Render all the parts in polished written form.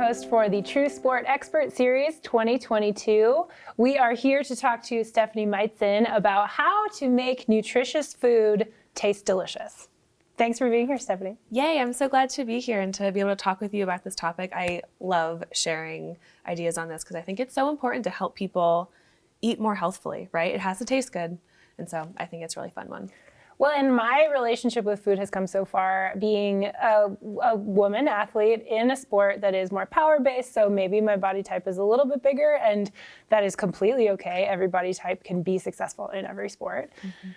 host for the TrueSport Expert Series 2022. We are here to talk to Stephanie Miezin about how to make nutritious food taste delicious. Thanks for being here, Stephanie. Yay, I'm so glad to be here and to be able to talk with you about this topic. I love sharing ideas on this because I think it's so important to help people eat more healthfully, right? It has to taste good. And so I think it's a really fun one. Well, and my relationship with food has come so far being a woman athlete in a sport that is more power-based, so maybe my body type is a little bit bigger, and that is completely okay. Every body type can be successful in every sport. Mm-hmm.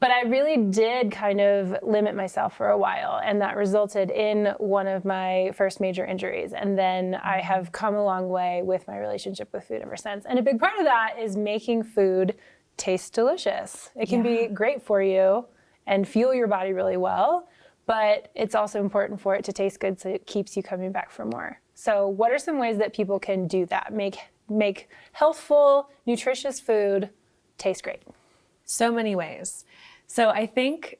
But I really did kind of limit myself for a while, and that resulted in one of my first major injuries. And then I have come a long way with my relationship with food ever since. And a big part of that is making food taste delicious. It can be great for you and fuel your body really well, but it's also important for it to taste good so it keeps you coming back for more. So what are some ways that people can do that? Make healthful, nutritious food taste great? So many ways. So I think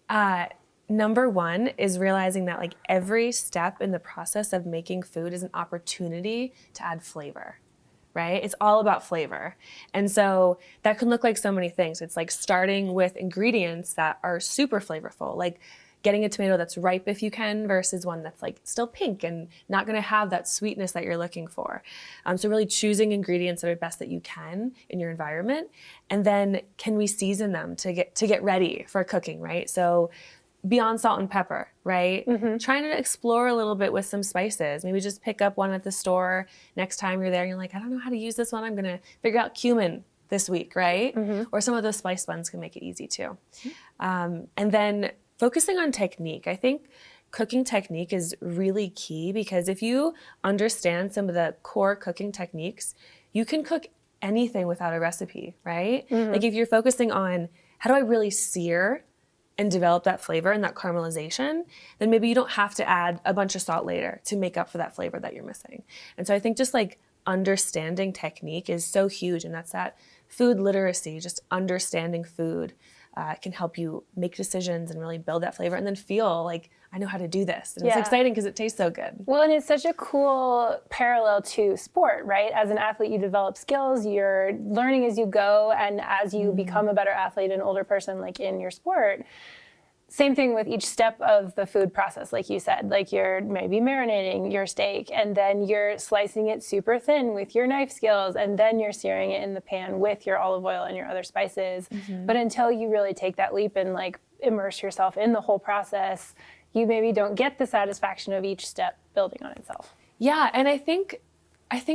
number one is realizing that like every step in the process of making food is an opportunity to add flavor. Right? It's all about flavor. And so that can look like so many things. It's like starting with ingredients that are super flavorful, like getting a tomato that's ripe if you can versus one that's like still pink and not going to have that sweetness that you're looking for. So really choosing ingredients that are best that you can in your environment. And then can we season them to get ready for cooking, right? So beyond salt and pepper, right? Mm-hmm. Trying to explore a little bit with some spices. Maybe just pick up one at the store next time you're there and you're like, I don't know how to use this one. I'm going to figure out cumin this week, right? Mm-hmm. Or some of those spice blends can make it easy too. And then focusing on technique. I think cooking technique is really key because if you understand some of the core cooking techniques, you can cook anything without a recipe, right? Mm-hmm. Like if you're focusing on how do I really sear and develop that flavor and that caramelization, then maybe you don't have to add a bunch of salt later to make up for that flavor that you're missing. And so I think just like understanding technique is so huge, and that's that food literacy, just understanding food can help you make decisions and really build that flavor and then feel like, I know how to do this. And it's exciting because it tastes so good. Well, and it's such a cool parallel to sport, right? As an athlete, you develop skills, you're learning as you go, and as you become a better athlete, an older person like in your sport, same thing with each step of the food process, like you said, like you're maybe marinating your steak and then you're slicing it super thin with your knife skills and then you're searing it in the pan with your olive oil and your other spices. Mm-hmm. But until you really take that leap and like immerse yourself in the whole process, you maybe don't get the satisfaction of each step building on itself. Yeah, and I think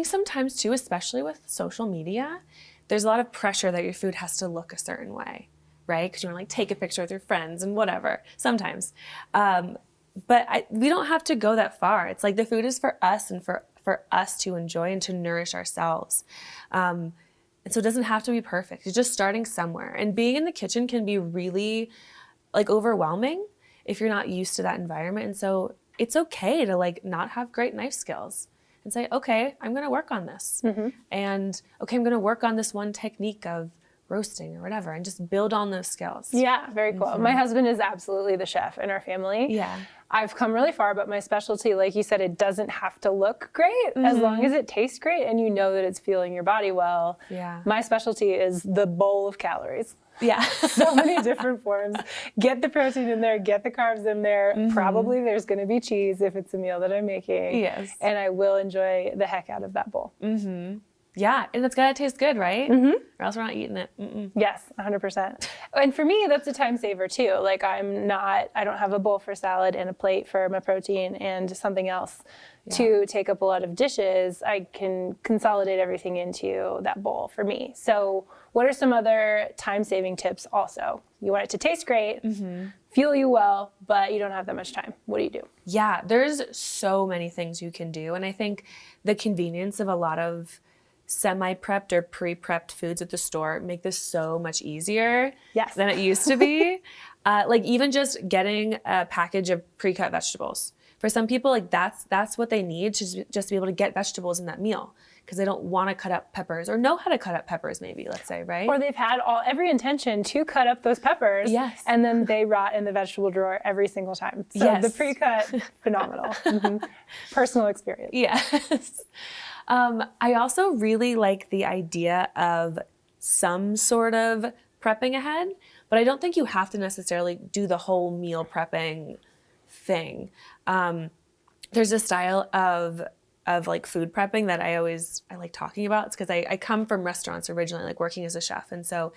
sometimes too, especially with social media, there's a lot of pressure that your food has to look a certain way, right? Because you want to like take a picture with your friends and whatever, sometimes. But we don't have to go that far. It's like the food is for us and for us to enjoy and to nourish ourselves. And so it doesn't have to be perfect. It's just starting somewhere. And being in the kitchen can be really like overwhelming if you're not used to that environment. And so it's okay to like not have great knife skills and say, okay, I'm going to work on this. Mm-hmm. And okay, I'm going to work on this one technique of roasting or whatever and just build on those skills. Yeah, very cool. Mm-hmm. My husband is absolutely the chef in our family. Yeah. I've come really far, but my specialty, like you said, it doesn't have to look great as long as it tastes great and you know that it's fueling your body well. Yeah. My specialty is the bowl of calories. Yeah. So many different forms. Get the protein in there, get the carbs in there. Mm-hmm. Probably there's going to be cheese if it's a meal that I'm making. Yes. And I will enjoy the heck out of that bowl. Mm-hmm. Yeah, and it's got to taste good, right? Mm-hmm. Or else we're not eating it. Mm-mm. Yes, 100%. And for me, that's a time saver too. Like I don't have a bowl for salad and a plate for my protein and something else to take up a lot of dishes. I can consolidate everything into that bowl for me. So what are some other time-saving tips also? You want it to taste great, fuel you well, but you don't have that much time. What do you do? Yeah, there's so many things you can do. And I think the convenience of a lot of semi-prepped or pre-prepped foods at the store make this so much easier than it used to be. Like even just getting a package of pre-cut vegetables. For some people, like that's what they need to just be able to get vegetables in that meal. because they don't want to cut up peppers or know how to cut up peppers maybe, let's say, right? Or they've had every intention to cut up those peppers. Yes. And then they rot in the vegetable drawer every single time. So Yes. the pre-cut, phenomenal. Personal experience. Yes. I also really like the idea of some sort of prepping ahead, but I don't think you have to necessarily do the whole meal prepping thing. There's a style of like food prepping that I like talking about. It's because I come from restaurants originally, like working as a chef. And so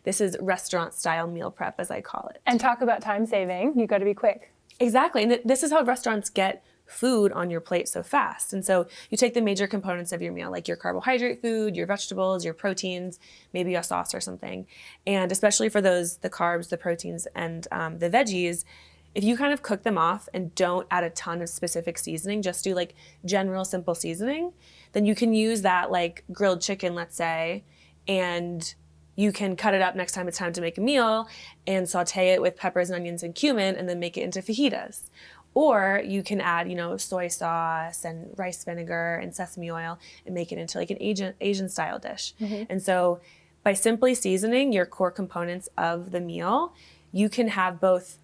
this is restaurant style meal prep, as I call it. And talk about time saving. You got to be quick. Exactly. And this is how restaurants get food on your plate so fast. And so you take the major components of your meal, like your carbohydrate food, your vegetables, your proteins, maybe a sauce or something. And especially for the carbs, the proteins, and the veggies, if you kind of cook them off and don't add a ton of specific seasoning, just do like general simple seasoning, then you can use that like grilled chicken, let's say, and you can cut it up next time it's time to make a meal and saute it with peppers and onions and cumin and then make it into fajitas. Or you can add, soy sauce and rice vinegar and sesame oil and make it into like an Asian style dish. And so by simply seasoning your core components of the meal, you can have both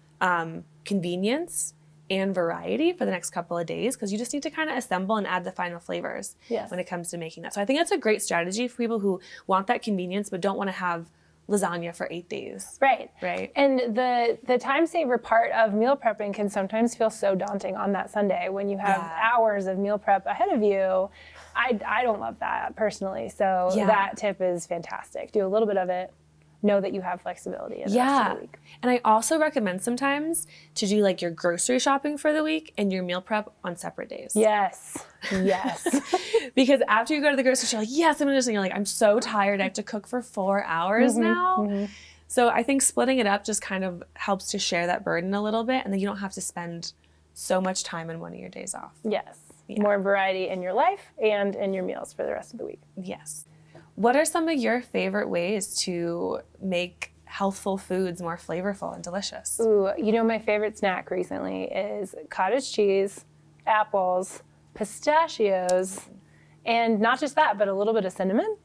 convenience and variety for the next couple of days, because you just need to kind of assemble and add the final flavors when it comes to making that. So I think that's a great strategy for people who want that convenience but don't want to have lasagna for 8 days. Right. Right. And the time saver part of meal prepping can sometimes feel so daunting on that Sunday when you have hours of meal prep ahead of you. I don't love that personally. So that tip is fantastic. Do a little bit of it. Know that you have flexibility in the rest of the week. And I also recommend sometimes to do like your grocery shopping for the week and your meal prep on separate days. Yes. Because after you go to the grocery store, you're like, yes, I'm going to do, you're like, I'm so tired. I have to cook for 4 hours now. So I think splitting it up just kind of helps to share that burden a little bit. And then you don't have to spend so much time in one of your days off. Yes. More variety in your life and in your meals for the rest of the week. Yes. What are some of your favorite ways to make healthful foods more flavorful and delicious? Ooh, my favorite snack recently is cottage cheese, apples, pistachios, and not just that, but a little bit of cinnamon.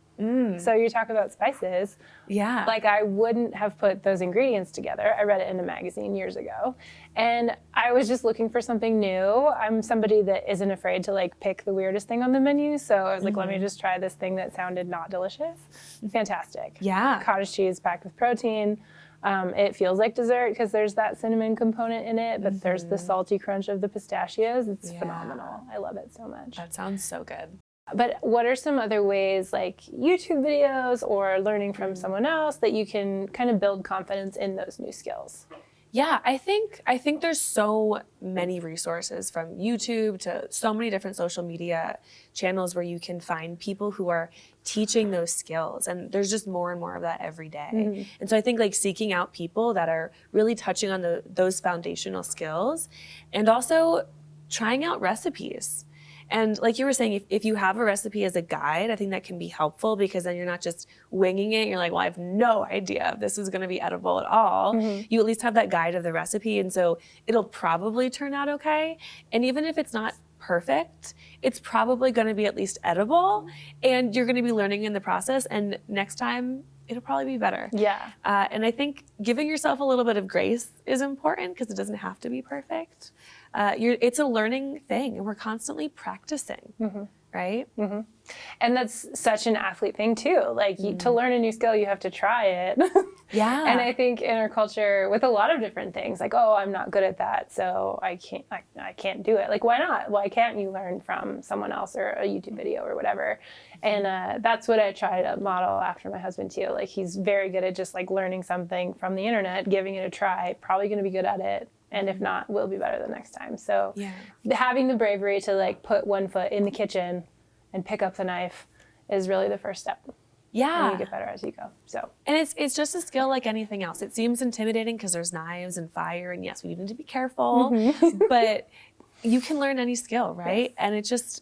So you talk about spices. Yeah. Like I wouldn't have put those ingredients together. I read it in a magazine years ago. And I was just looking for something new. I'm somebody that isn't afraid to like pick the weirdest thing on the menu. So I was like, let me just try this thing that sounded not delicious. Fantastic. Yeah. Cottage cheese packed with protein. It feels like dessert because there's that cinnamon component in it, but there's the salty crunch of the pistachios. It's phenomenal. I love it so much. That sounds so good. But what are some other ways, like YouTube videos or learning from someone else, that you can kind of build confidence in those new skills? Yeah, I think there's so many resources, from YouTube to so many different social media channels where you can find people who are teaching those skills, and there's just more and more of that every day. And so I think like seeking out people that are really touching on those foundational skills, and also trying out recipes. And like you were saying, if you have a recipe as a guide, I think that can be helpful, because then you're not just winging it. You're like, well, I have no idea if this is going to be edible at all. You at least have that guide of the recipe. And so it'll probably turn out okay. And even if it's not perfect, it's probably going to be at least edible. And you're going to be learning in the process. And next time, it'll probably be better. Yeah. And I think giving yourself a little bit of grace is important, because it doesn't have to be perfect. It's a learning thing, and we're constantly practicing, right? And that's such an athlete thing too. Like to learn a new skill, you have to try it. Yeah. And I think in our culture, with a lot of different things, like, oh, I'm not good at that, so I can't do it. Like, why not? Why can't you learn from someone else or a YouTube video or whatever? And that's what I try to model after my husband too. Like, he's very good at just like learning something from the internet, giving it a try, probably going to be good at it. And if not, we'll be better the next time. So having the bravery to like put one foot in the kitchen and pick up the knife is really the first step. Yeah. And you get better as you go. So. And it's just a skill like anything else. It seems intimidating because there's knives and fire, and yes, we need to be careful, but you can learn any skill, right? Yes. And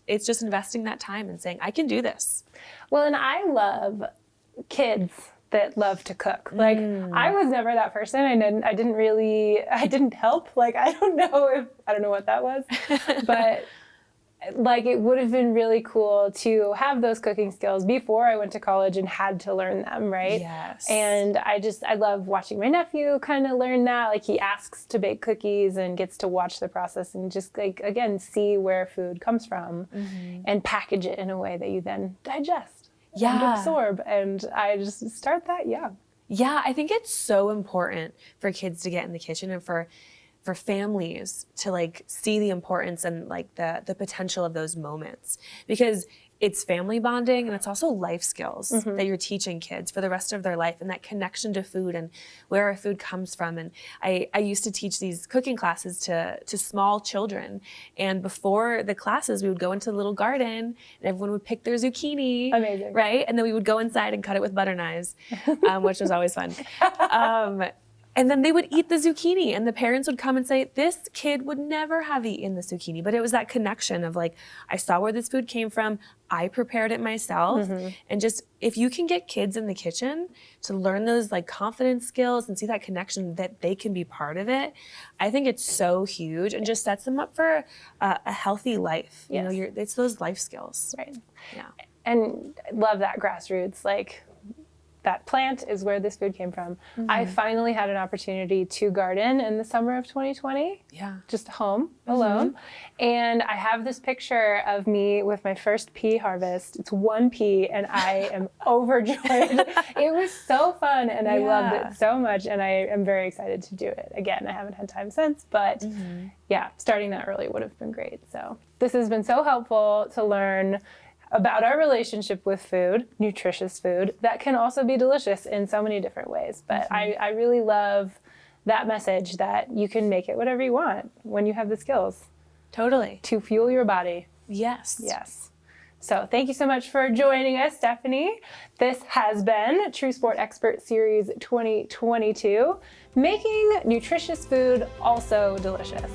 it's just investing that time and saying, I can do this. Well, and I love kids that love to cook. Like I was never that person. I didn't help. Like I don't know what that was, but like it would have been really cool to have those cooking skills before I went to college and had to learn them, right? Yes. And I love watching my nephew kind of learn that. Like he asks to bake cookies and gets to watch the process and just like, again, see where food comes from and package it in a way that you then digest and absorb. And I just start that young. Yeah, I think it's so important for kids to get in the kitchen and for families to like see the importance and like the potential of those moments, because it's family bonding and it's also life skills that you're teaching kids for the rest of their life, and that connection to food and where our food comes from. And I used to teach these cooking classes to small children, and before the classes we would go into the little garden and everyone would pick their zucchini. Amazing. Right? And then we would go inside and cut it with butter knives, which was always fun. And then they would eat the zucchini, and the parents would come and say, this kid would never have eaten the zucchini. But it was that connection of like, I saw where this food came from, I prepared it myself. And just, if you can get kids in the kitchen to learn those like confidence skills and see that connection that they can be part of it, I think it's so huge and just sets them up for a healthy life. You know, it's those life skills. Right. Yeah. And I love that grassroots, like, that plant is where this food came from. I finally had an opportunity to garden in the summer of 2020. Yeah. Just home, alone. And I have this picture of me with my first pea harvest. It's one pea and I am overjoyed. It was so fun and I loved it so much, and I am very excited to do it again. I haven't had time since, but yeah, starting that early would have been great. So this has been so helpful to learn about our relationship with food, nutritious food, that can also be delicious in so many different ways. But I really love that message that you can make it whatever you want when you have the skills. Totally. To fuel your body. Yes. Yes. So thank you so much for joining us, Stephanie. This has been TrueSport Expert Series 2022, making nutritious food also delicious.